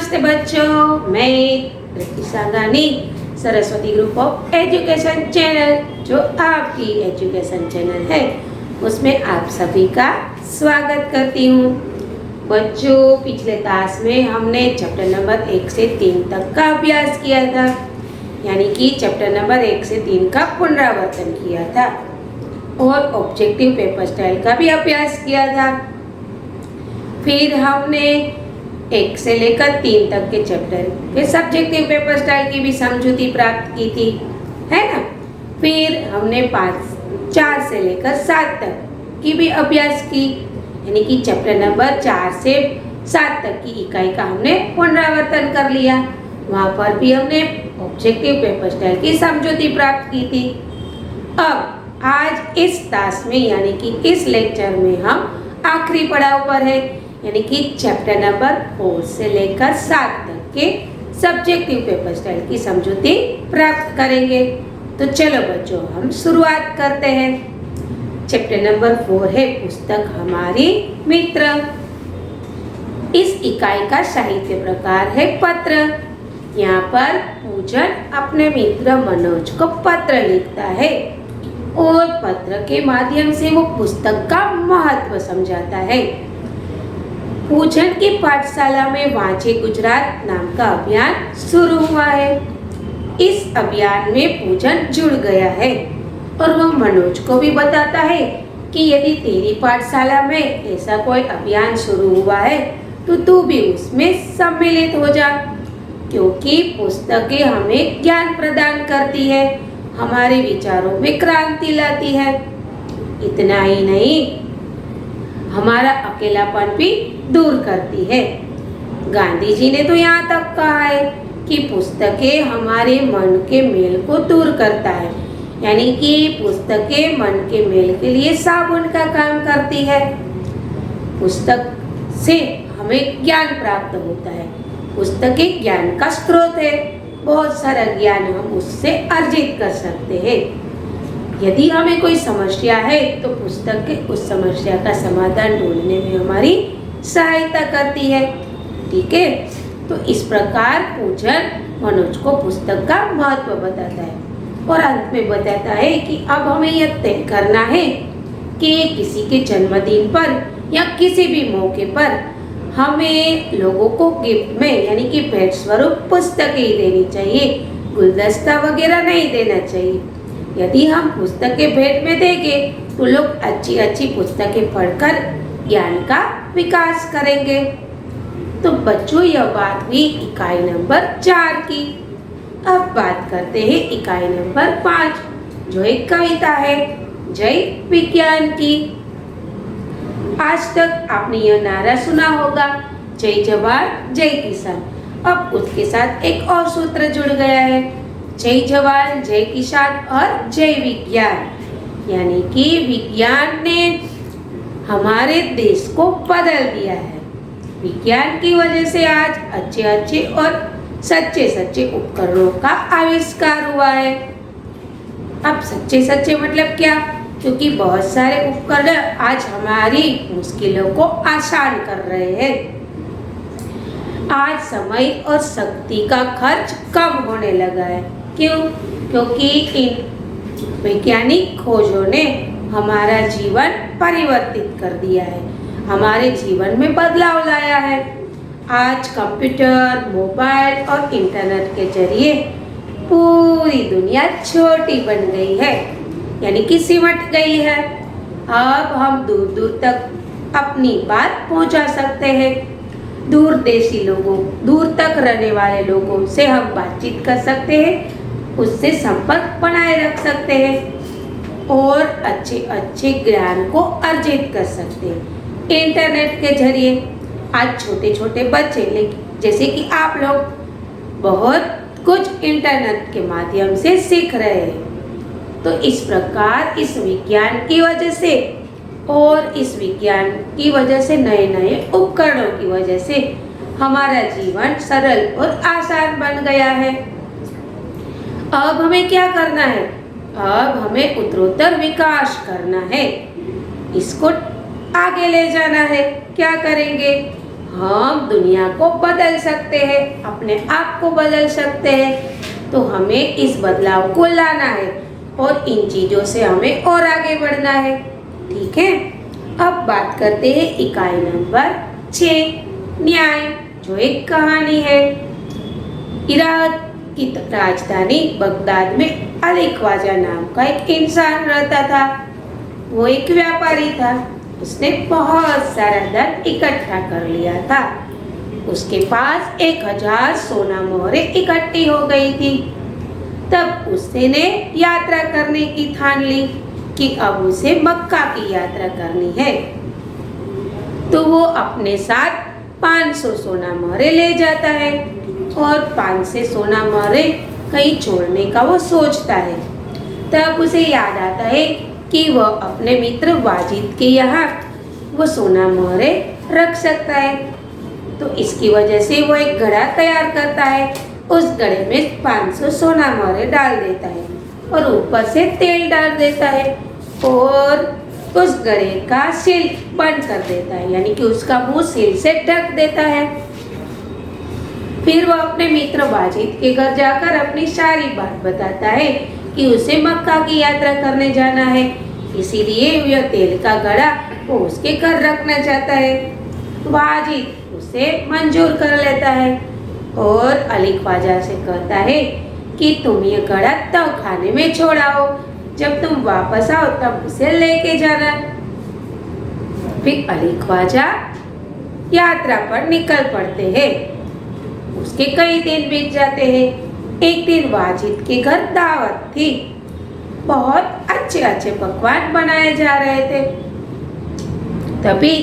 नमस्ते बच्चों, मैं Kriti Sangani Saraswati group of education channel जो आपकी एजुकेशन चैनल है उसमें आप सभी का स्वागत करती हूँ। बच्चों, पिछले क्लास में हमने चैप्टर नंबर 1 से 3 तक का अभ्यास किया था, यानी कि चैप्टर नंबर 1 से 3 का पुनरावर्तन किया था और ऑब्जेक्टिव पेपर स्टाइल का भी अभ्यास किया था। फिर हमने 1 से लेकर 3 तक के चैप्टर के सब्जेक्टिव पेपर स्टाइल की भी समझूती प्राप्त की थी, है ना। फिर हमने 4 से लेकर 7 तक की भी अभ्यास की, यानी कि चैप्टर नंबर 4 से 7 तक की इकाई का हमने पुनरावर्तन कर लिया। वहाँ पर भी हमने ऑब्जेक्टिव पेपर स्टाइल की समझूती प्राप्त की थी। अब आज इस क्लास में यानी कि इस लेक्चर में हम आखिरी पड़ाव पर है, यानी कि चैप्टर नंबर 4 से लेकर 7 तक के सब्जेक्टिव पेपर स्टाइल की समझूती प्राप्त करेंगे। तो चलो बच्चों, हम शुरुआत करते हैं। चैप्टर नंबर 4 है पुस्तक हमारी मित्र। इस इकाई का साहित्य प्रकार है पत्र। यहाँ पर पूजन अपने मित्र मनोज को पत्र लिखता है और पत्र के माध्यम से वो पुस्तक का महत्व समझाता है। पूजन की पाठशाला में वांचे गुजरात नाम का अभियान शुरू हुआ है। इस अभियान में पूजन जुड़ गया है और वह मनोज को भी बताता है कि यदि तेरी पाठशाला में ऐसा कोई अभियान शुरू हुआ है तो तू भी उसमें सम्मिलित हो जा, क्योंकि पुस्तकें हमें ज्ञान प्रदान करती है, हमारे विचारों में क्रांति लाती है। इतना ही नहीं, हमारा अकेलापन भी दूर करती है। गांधी जी ने तो यहाँ तक कहा है कि पुस्तकें हमारे मन के मेल को दूर करता है, यानी कि पुस्तकें मन के मेल के लिए साबुन का काम करती है। पुस्तक से हमें ज्ञान प्राप्त होता है। पुस्तकें ज्ञान का स्रोत है, बहुत सारा ज्ञान हम उससे अर्जित कर सकते हैं। यदि हमें कोई समस्या है तो पुस्तक उस समस्या का समाधान ढूंढने में हमारी सहायता करती है। ठीक है, तो इस प्रकार पूजन मनोज को पुस्तक का महत्व बताता है और अंत में बताता है कि अब हमें यह तय करना है कि किसी के जन्मदिन पर या किसी भी मौके पर हमें लोगों को गिफ्ट में यानी कि भेंट स्वरूप पुस्तकें ही देनी चाहिए, गुलदस्ता वगैरह नहीं देना चाहिए। यदि हम पुस्तकें भेंट में देंगे तो लोग अच्छी अच्छी पुस्तकें पढ़कर ज्ञान का विकास करेंगे। तो बच्चों, यह बात हुई इकाई नंबर 4 की। अब बात करते हैं इकाई नंबर 5, जो एक कविता है जय विज्ञान की। आज तक आपने यह नारा सुना होगा, जय जवान जय किसान। अब उसके साथ एक और सूत्र जुड़ गया है, जय जवान जय किसान और जय विज्ञान, यानी कि विज्ञान ने हमारे देश को बदल दिया है। विज्ञान की वजह से आज अच्छे अच्छे और सच्चे सच्चे उपकरणों का आविष्कार हुआ है। अब सच्चे सच्चे मतलब क्या? क्योंकि बहुत सारे उपकरण आज हमारी मुश्किलों को आसान कर रहे हैं। आज समय और शक्ति का खर्च कम होने लगा है। क्यों? क्योंकि इन वैज्ञानिक खोजों ने हमारा जीवन परिवर्तित कर दिया है, हमारे जीवन में बदलाव लाया है। आज कंप्यूटर, मोबाइल और इंटरनेट के जरिए पूरी दुनिया छोटी बन गई है, यानी कि सिमट गई है। अब हम दूर दूर तक अपनी बात पहुंचा सकते हैं। दूर देशी लोगों, दूर तक रहने वाले लोगों से हम बातचीत कर सकते हैं, उससे संपर्क बनाए रख सकते हैं और अच्छे अच्छे ज्ञान को अर्जित कर सकते हैं इंटरनेट के जरिए। आज छोटे छोटे बच्चे जैसे कि आप लोग बहुत कुछ इंटरनेट के माध्यम से सीख रहे हैं। तो इस प्रकार इस विज्ञान की वजह से और इस विज्ञान की वजह से नए नए उपकरणों की वजह से हमारा जीवन सरल और आसान बन गया है। अब हमें क्या करना है? अब हमें उत्तरोत्तर विकास करना है, इसको आगे ले जाना है। क्या करेंगे? हम दुनिया को बदल सकते हैं, अपने आप को बदल सकते हैं। तो हमें इस बदलाव को लाना है और इन चीज़ों से हमें और आगे बढ़ना है। ठीक है, अब बात करते हैं इकाई नंबर 6, न्याय, जो एक कहानी है। इराक की राजधानी बगदाद में अली ख्वाजा नाम का एक इंसान रहता था। वो एक व्यापारी था। उसने बहुत सारा धन इकट्ठा कर लिया था। उसके पास 1000 सोना मोहरें इकट्ठी हो गई थी। तब उसने यात्रा करने की ठान ली कि अब उसे मक्का की यात्रा करनी है। तो वो अपने साथ 500 सोना मोहरें ले जाता है और 500 सोना मोहरें कहीं छोड़ने का वो सोचता है। तब उसे याद आता है कि वह अपने मित्र वाजिद के यहाँ वो सोना मोहरें रख सकता है। तो इसकी वजह से वो एक घड़ा तैयार करता है। उस घड़े में 500 सोना मोहरें डाल देता है और ऊपर से तेल डाल देता है और उस घड़े का सिल बंद कर देता है, यानी कि उसका मुंह सिल से ढक देता है। फिर वो अपने मित्र वाजिद के घर जाकर अपनी सारी बात बताता है कि उसे मक्का की यात्रा करने जाना है, इसीलिए यह तेल का घड़ा वो उसके घर रखना चाहता है। वाजिद उसे मंजूर कर लेता है और अली ख्वाजा से कहता है कि तुम ये घड़ा तब खाने में छोड़ाओ, जब तुम वापस आओ तब उसे लेके जाना। फिर अली ख्वाजा यात्रा पर निकल पड़ते हैं। उसके कई दिन बीत जाते हैं। एक दिन वाजिद के घर दावत थी। बहुत अच्छे अच्छे पकवान बनाए जा रहे थे। तभी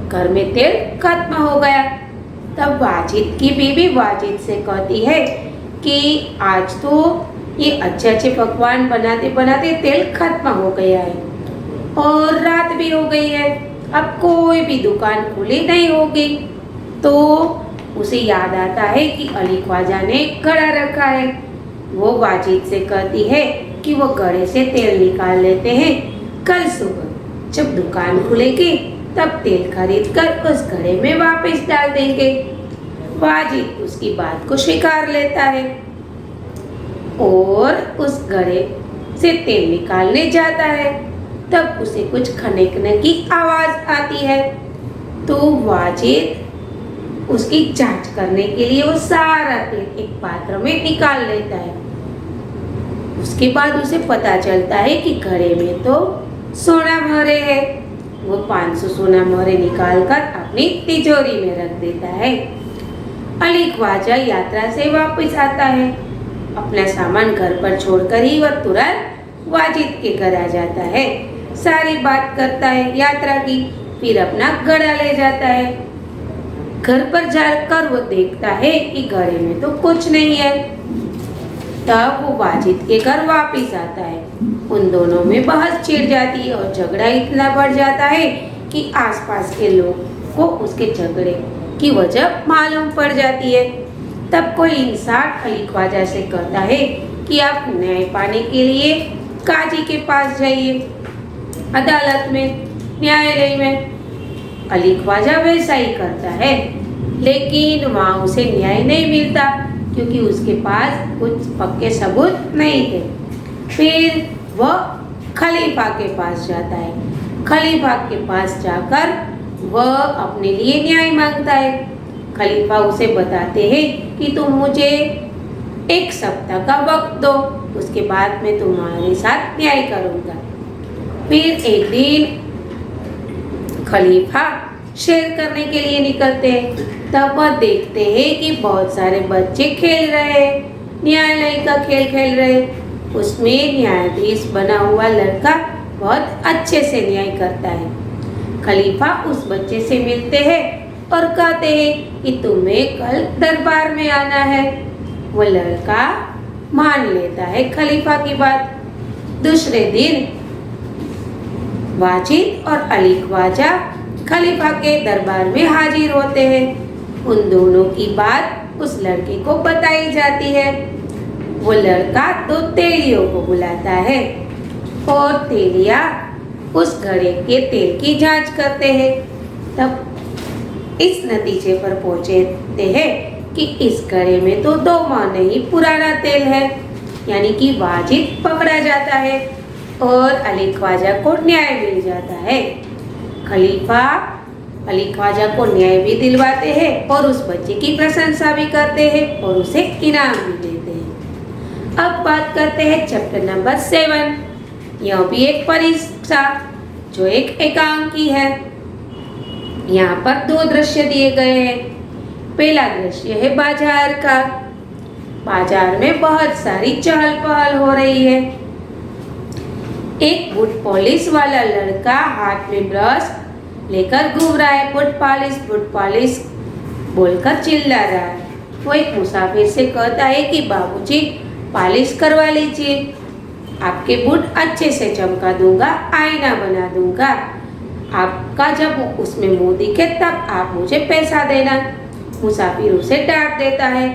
घर में तेल खत्म हो गया। तब वाजिद की बीवी वाजिद से कहती है कि आज तो ये अच्छे अच्छे पकवान बनाते बनाते तेल खत्म हो गया है और रात भी हो गई है, अब कोई भी दुकान खुली नहीं होगी। तो उसे याद आता है कि अली ख्वाजा ने घड़ा रखा है। वो वाजिद से कहती है कि वो घड़े से तेल निकाल लेते हैं, कल सुबह जब दुकान खुलेगी तब तेल खरीद कर उस घड़े में वापस डाल देंगे। वाजिद उसकी बात को स्वीकार लेता है और उस घड़े से तेल निकालने जाता है। तब उसे कुछ खनकने की आवाज आती है। तो वाजिद उसकी जांच करने के लिए वो सारा तेल एक पात्र में निकाल लेता है। उसके बाद उसे पता चलता है कि घड़े में तो सोना मोहरे है। वो 500 सोना मोहरे निकाल कर अपनी तिजोरी में रख देता है। अली ख्वाजा यात्रा से वापस आता है। अपना सामान घर पर छोड़कर ही वह तुरंत वाजिद के घर आ जाता है। सारी बात करता है यात्रा की, फिर अपना घड़ा ले जाता है। घर पर जाकर वो देखता है कि घड़े में तो कुछ नहीं है। तब वो वाजिद के घर वापस आता है। उन दोनों में बहस छिड़ जाती है और झगड़ा इतना बढ़ जाता है कि आसपास के लोग को उसके झगड़े की वजह मालूम पड़ जाती है। तब कोई इंसान अली ख्वाजा से कहता है कि आप न्याय पाने के लिए काजी के पास जाइए, अदालत में, न्यायालय में। अली ख्वाजा वैसा ही करता है, लेकिन वहाँ उसे न्याय नहीं मिलता क्योंकि उसके पास कुछ पक्के सबूत नहीं थे। फिर वह खलीफा के पास जाता है। खलीफा के पास जाकर वह अपने लिए न्याय मांगता है। खलीफा उसे बताते हैं कि तुम मुझे 1 सप्ताह का वक्त दो, उसके बाद मैं तुम्हारे साथ न्याय करूँगा। फिर एक दिन खलीफा शेर करने के लिए निकलते हैं। तब वह देखते हैं कि बहुत सारे बच्चे खेल रहे हैं, न्यायालय का खेल खेल रहे हैं। उसमें न्यायाधीश बना हुआ लड़का बहुत अच्छे से न्याय करता है। खलीफा उस बच्चे से मिलते हैं और कहते हैं कि तुम्हें कल दरबार में आना है। वो लड़का मान लेता है खलीफा की बात। दूसरे दिन वाजिद और अली ख्वाजा खलीफा के दरबार में हाजिर होते हैं। उन दोनों की बात उस लड़के को बताई जाती है। वो लड़का 2 तेलियों को बुलाता है और तेलिया उस घड़े के तेल की जांच करते हैं। तब इस नतीजे पर पहुंचते हैं कि इस घड़े में तो 2 माह नहीं पुराना तेल है, यानी कि वाजिद पकड़ा जाता है और अली ख्वाजा को न्याय मिल जाता है। खलीफा अली ख्वाजा को न्याय भी दिलवाते हैं और उस बच्चे की प्रशंसा भी करते हैं और उसे इनाम भी देते हैं। अब बात करते हैं चैप्टर नंबर 7। यह भी एक परीक्षा जो एक एकांक की है। यहाँ पर 2 दृश्य दिए गए हैं। पहला दृश्य है बाजार का। बाजार में बहुत सारी चहल पहल हो रही है। एक बूट पॉलिश वाला लड़का हाथ में ब्रश लेकर घूम रहा है। बूट पॉलिश बोलकर चिल्ला रहा है। वो एक मुसाफिर से कहता है कि बाबूजी पॉलिश करवा लीजिए, आपके बूट अच्छे से चमका दूंगा, आईना बना दूंगा, आपका जब उसमें मुंह दिखे तब आप मुझे पैसा देना। मुसाफिर उसे डांट देता है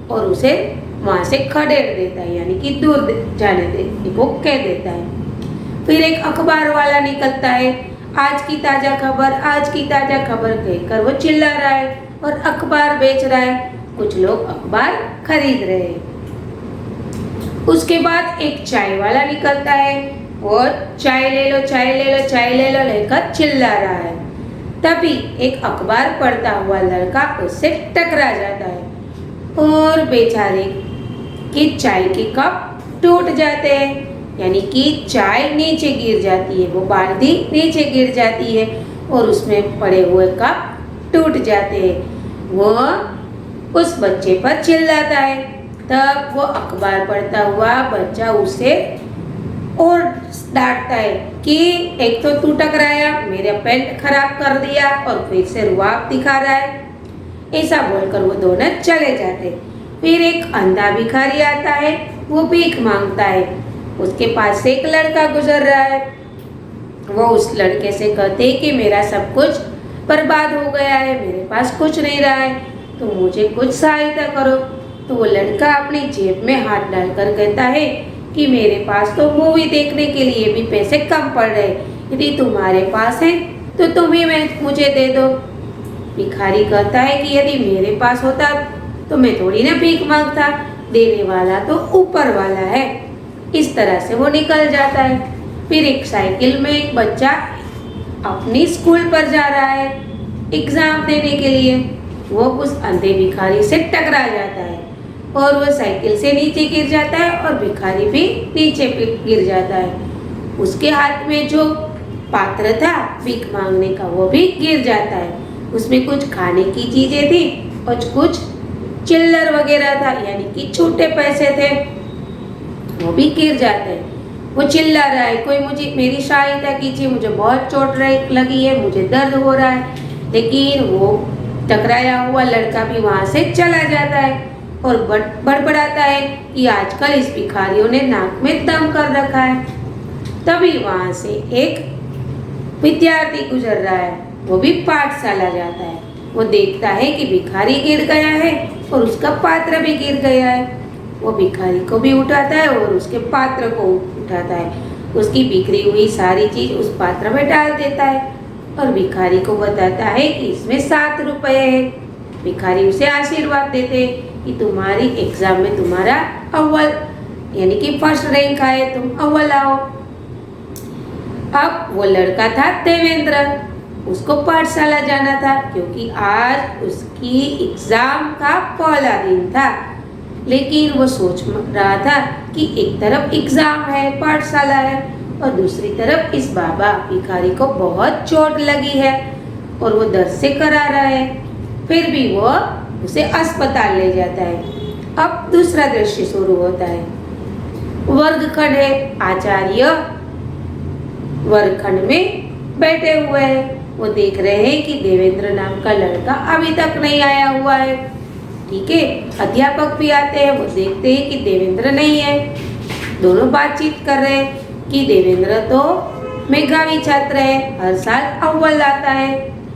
और उसे वहाँ से खदेड़ देता है, यानी कि दूर जाने देने को कह देता है। फिर एक अखबार वाला निकलता है। आज की ताज़ा खबर कहकर वो चिल्ला रहा है और अखबार बेच रहा है। कुछ लोग अखबार खरीद रहे हैं। उसके बाद एक चाय वाला निकलता है और चाय ले लो लेकर चिल्ला रहा है। तभी एक अखबार पढ़ता हुआ लड़का उससे टकरा जाता है और बेचारे की चाय के कप टूट जाते हैं, यानी कि चाय नीचे गिर जाती है, वो बाल्टी नीचे गिर जाती है और उसमें पड़े हुए कप टूट जाते हैं। वो उस बच्चे पर चिल्लाता है। तब वो अखबार पढ़ता हुआ बच्चा उसे और डांटता है कि एक तो तू टकराया, मेरा पेंट खराब कर दिया और फिर से रुआब दिखा रहा है। ऐसा बोलकर वो दोनों चले जाते। फिर एक अंधा भिखारी आता है, वो भीख मांगता है। उसके पास से एक लड़का गुजर रहा है। वो उस लड़के से कहते कि मेरा सब कुछ बर्बाद हो गया है, मेरे पास कुछ नहीं रहा है, तो मुझे कुछ सहायता करो। तो वो लड़का अपनी जेब में हाथ डालकर कहता है कि मेरे पास तो मूवी देखने के लिए भी पैसे कम पड़ रहे, यदि तुम्हारे पास है तो तुम ही मुझे दे दो। भिखारी कहता है कि यदि मेरे पास होता तो मैं थोड़ी ना भीख मांगता, देने वाला तो ऊपर वाला है। इस तरह से वो निकल जाता है। फिर एक साइकिल में एक बच्चा अपनी स्कूल पर जा रहा है एग्जाम देने के लिए। वो उस अंधे भिखारी से टकरा जाता है और वो साइकिल से नीचे गिर जाता है और भिखारी भी नीचे गिर जाता है। उसके हाथ में जो पात्र था भीख मांगने का वो भी गिर जाता है। उसमें कुछ खाने की चीजें थी और कुछ चिल्लर वगैरह था, यानी कि छोटे पैसे थे, वो भी गिर जाते हैं। वो चिल्ला रहा है, कोई मेरी सहायता कीजिए, मुझे बहुत चोट लगी है, मुझे दर्द हो रहा है। लेकिन वो टकराया हुआ लड़का भी वहाँ से चला जाता है और बड़बड़ाता है कि आजकल इस भिखारियों ने नाक में दम कर रखा है। तभी वहाँ से एक विद्यार्थी गुजर रहा है, वो भी पाठशाला जाता है। वो देखता है कि भिखारी गिर गया है और उसका पात्र भी गिर गया है। वो भिखारी को भी उठाता है और उसके पात्र को उठाता है। उसकी बिखरी हुई सारी चीज उस पात्र में डाल देता है और भिखारी को बताता है कि इसमें 7 रुपए है। भिखारी उसे आशीर्वाद देते कि तुम्हारी एग्जाम में तुम्हारा अव्वल यानी कि फर्स्ट रैंक आए, तुम अव्वल आओ। अब वो लड़का था देवेंद्र, उसको पाठशाला जाना था क्योंकि आज उसकी एग्जाम का पहला दिन था। लेकिन वो सोच रहा था कि एक तरफ एग्जाम है, पाठशाला है, और दूसरी तरफ इस बाबा भिखारी को बहुत चोट लगी है और वो दर्द से करा रहा है। फिर भी वो उसे अस्पताल ले जाता है। अब दूसरा दृश्य शुरू होता है। वर्गखंड है, आचार्य वर्गखंड में बैठे हुए हैं। वो देख रहे हैं कि देवेंद्र नाम का लड़का अभी तक नहीं आया हुआ है। ठीक है, अध्यापक भी आते हैं, वो देखते हैं कि देवेंद्र नहीं है। दोनों बातचीत कर रहे हैं कि देवेंद्र तो मेधावी छात्र है, हर साल अव्वल आता है,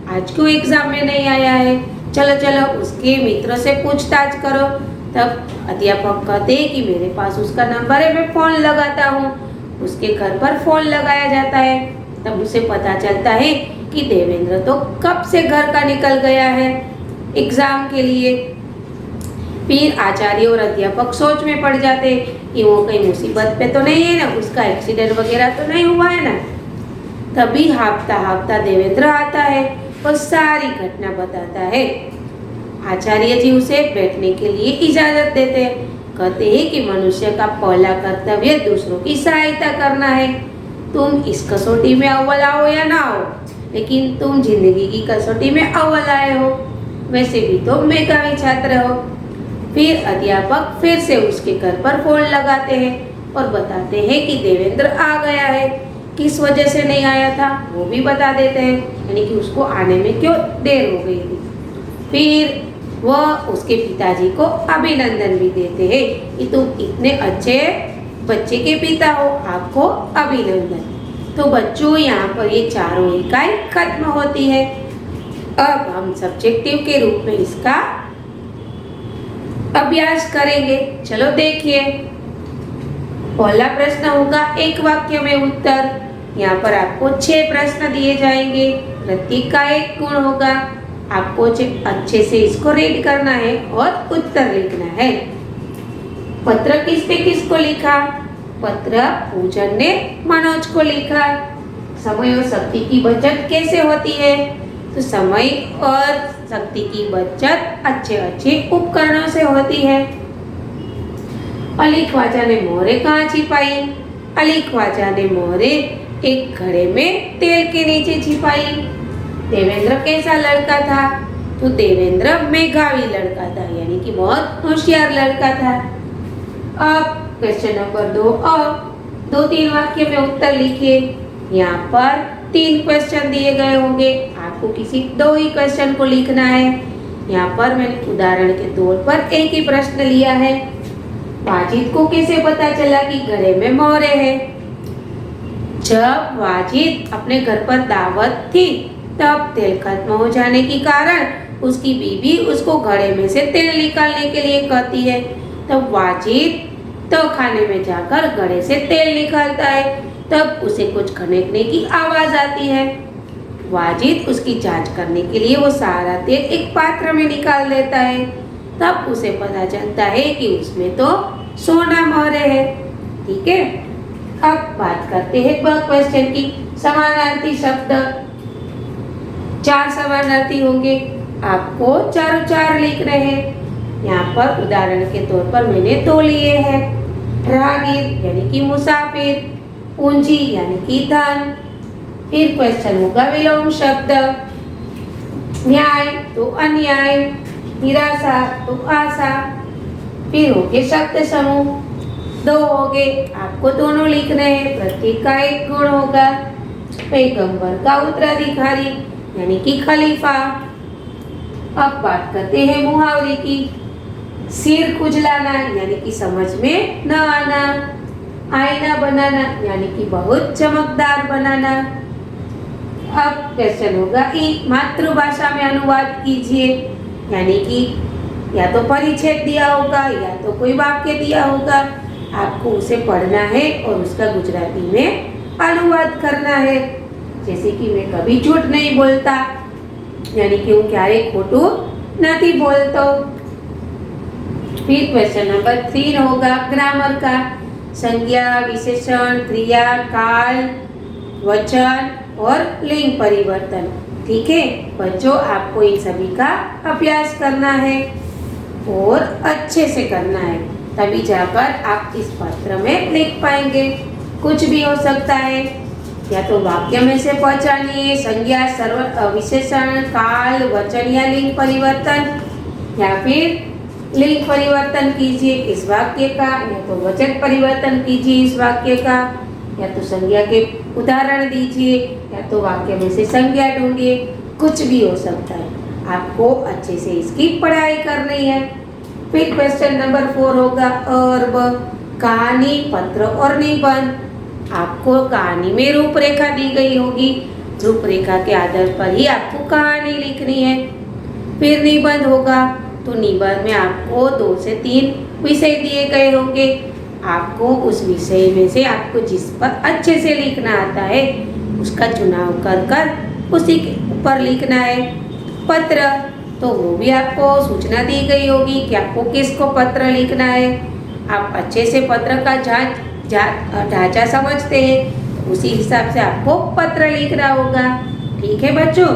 आज क्यों एग्जाम में नहीं आया है। चलो चलो उसके मित्रों से पूछताछ करो। तब अध्यापक कहते हैं कि मेरे पास उसका नंबर है, मैं फ़ोन लगाता हूँ। उसके घर पर फ़ोन लगाया जाता है। तब उसे पता चलता है कि देवेंद्र तो कब से घर का निकल गया है एग्जाम के लिए। फिर आचार्य और अध्यापक सोच में पड़ जाते कि वो कहीं मुसीबत पे तो नहीं है ना, उसका एक्सीडेंट वगैरह तो नहीं हुआ है ना। तभी हाँफता हाँफता देवेंद्र आता है और सारी घटना बताता है। आचार्य जी उसे बैठने के लिए इजाजत देते हैं। कहते हैं कि मनुष्य का पहला कर्तव्य दूसरों की सहायता करना है। तुम इस कसौटी में अव्वल आओ या ना आओ, लेकिन तुम जिंदगी की कसौटी में अव्वल आए हो। वैसे भी तो मेधावी छात्र हो। फिर अध्यापक फिर से उसके घर पर फोन लगाते हैं और बताते हैं कि देवेंद्र आ गया है। किस वजह से नहीं आया था वो भी बता देते हैं, यानी कि उसको आने में क्यों देर हो गई थी। फिर वह उसके पिताजी को अभिनंदन भी देते हैं कि तुम इतने अच्छे बच्चे के पिता हो, आपको अभिनंदन। तो बच्चों, यहाँ पर ये चारों इकाई खत्म होती है। अब हम सब्जेक्टिव के रूप में इसका अभ्यास करेंगे। चलो देखिए, पहला प्रश्न होगा एक वाक्य में उत्तर। यहाँ पर आपको 6 प्रश्न दिए जाएंगे, प्रत्येक का एक गुण होगा। आपको अच्छे से इसको रीड करना है और उत्तर लिखना है। पत्र किसने किसको लिखा? पत्र पूजन ने मनोज को लिखा। समय और शक्ति की बचत कैसे होती है? तो समय और शक्ति की बचत अच्छे उपकरणों से होती है। अली ख्वाजा ने मोहरे कहाँ छिपाई? अली ख्वाजा ने मोहरे एक घड़े में तेल के नीचे छिपाई। देवेंद्र कैसा लड़का था? तो देवेंद्र मेधावी लड़का था, यानी कि बहुत होशियार लड़का था। अब क्वेश्चन नंबर 2, अब 2-3 वाक्य में उत्तर लिखिए। यहाँ पर 3 क्वेश्चन दिए गए होंगे, आपको किसी 2 ही क्वेश्चन को लिखना है। यहाँ पर मैंने उदाहरण के तौर पर एक ही प्रश्न लिया है। वाजिद को कैसे पता चला कि घड़े में मोहरे है? जब वाजिद अपने घर पर दावत थी तब तेल खत्म हो जाने के कारण उसकी बीवी उसको घड़े में से तेल निकालने के लिए कहती है। तब वाजिद तो खाने में जाकर घड़े से तेल निकालता है। तब उसे कुछ खनकने की आवाज आती है। वाजिद उसकी जांच करने के लिए वो सारा तेल एक पात्र में निकाल देता है। तब उसे पता चलता है कि उसमें तो सोना मोहरे है। ठीक है, अब बात करते हैं क्वेश्चन की। समानार्थी शब्द, 4 समानार्थी होंगे, आपको चारों 4 लिखने हैं। यहाँ पर उदाहरण के तौर पर मैंने 2 लिए हैं। राहगीर यानी कि मुसाफिर, पूंजी यानी कि धन। फिर क्वेश्चन होगा विलोम शब्द, न्याय तो अन्याय, निराशा तो आशा। फिर हो गए शब्द समूह, 2 हो गए, आपको दोनों लिखने हैं, प्रत्येक का एक गुण होगा। पैगंबर का उत्तराधिकारी यानी कि खलीफा। अब बात करते हैं मुहावरे की। सिर खुजलाना यानी कि समझ में न आना, आईना बनाना यानी कि बहुत चमकदार बनाना। अब क्वेश्चन होगा मातृभाषा में अनुवाद कीजिए, यानी कि या तो परिच्छेद दिया होगा या तो कोई वाक्य दिया होगा, आपको उसे पढ़ना है और उसका गुजराती में अनुवाद करना है। जैसे कि मैं कभी झूठ नहीं बोलता, यानी कि હું ક્યારે ખોટું નથી बोलतो। फिर क्वेश्चन नंबर 3 होगा ग्रामर का, संज्ञा, विशेषण, क्रिया, काल, वचन और लिंग परिवर्तन। ठीक है बच्चों, आपको इन सभी का अभ्यास करना है और अच्छे से करना है, तभी जाकर आप इस पत्र में लिख पाएंगे। कुछ भी हो सकता है, या तो वाक्य में से पहचानिए संज्ञा, विशेषण, काल, वचन या लिंग परिवर्तन, या फिर लिंग परिवर्तन कीजिए इस वाक्य का, या तो वचन परिवर्तन कीजिए इस वाक्य का, या तो संज्ञा के उदाहरण दीजिए, या तो वाक्य में से संज्ञा ढूंढिए। कुछ भी हो सकता है, आपको अच्छे से इसकी पढ़ाई करनी है। फिर क्वेश्चन नंबर 4 होगा अर्ब, कहानी, पत्र और निबंध। आपको कहानी में रूपरेखा दी गई होगी, रूपरेखा के आधार पर ही आपको कहानी लिखनी है। फिर निबंध होगा, तो निबंध में आपको 2 से 3 विषय दिए गए होंगे, आपको उस विषय में से आपको जिस पर अच्छे से लिखना आता है उसका चुनाव कर उसी के ऊपर लिखना है पत्र। तो वो भी आपको सूचना दी गई होगी कि आपको किसको पत्र लिखना है। आप अच्छे से पत्र का ढांचा समझते हैं, तो उसी हिसाब से आपको पत्र लिखना होगा। ठीक है बच्चों,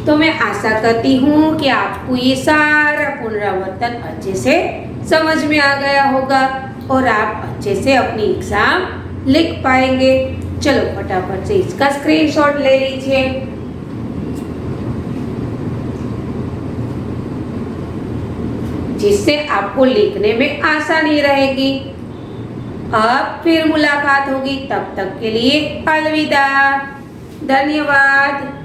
तो मैं आशा करती हूँ कि आपको ये सारा पुनरावर्तन अच्छे से समझ में आ गया होगा और आप अच्छे से अपनी एग्जाम लिख पाएंगे। चलो फटाफट से इसका स्क्रीनशॉट ले लीजिए। जिससे आपको लिखने में आसानी रहेगी। अब फिर मुलाकात होगी, तब तक के लिए अलविदा। धन्यवाद।